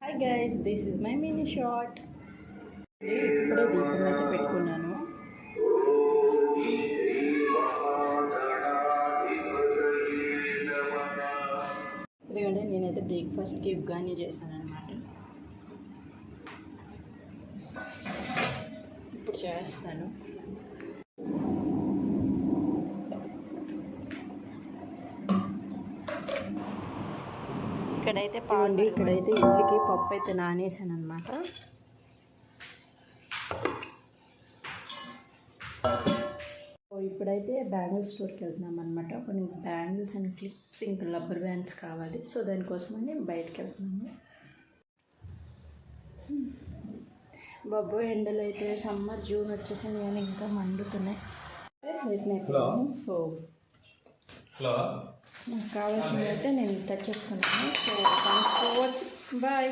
Hi guys, this is my mini short. ఇప్పుడే దీపం అయితే పెట్టుకున్నాను. ఎందుకంటే నేనైతే బ్రేక్ఫాస్ట్కి ఉగ్గాని చేశాను అనమాట. ఇప్పుడు చేస్తాను. ఇక్కడైతే ఇడ్లీకి పప్పు అయితే నానేసాను అనమాట. ఇప్పుడైతే బ్యాంగిల్ స్టోర్కి వెళ్తున్నాం అనమాట. కొన్ని బ్యాంగిల్స్ అండ్ క్లిప్స్ ఇంకా రబ్బర్ బ్యాండ్స్ కావాలి. సో దానికోసమని బయటకు వెళ్తున్నాము. బాబు ఎండలు అయితే సమ్మర్ జూన్ వచ్చేసింది కానీ ఇంకా మండుతున్నాయి. సో నాకు కావాల్సింది అయితే నేను టచ్ చేసుకున్నాను. So thanks for watching. Bye.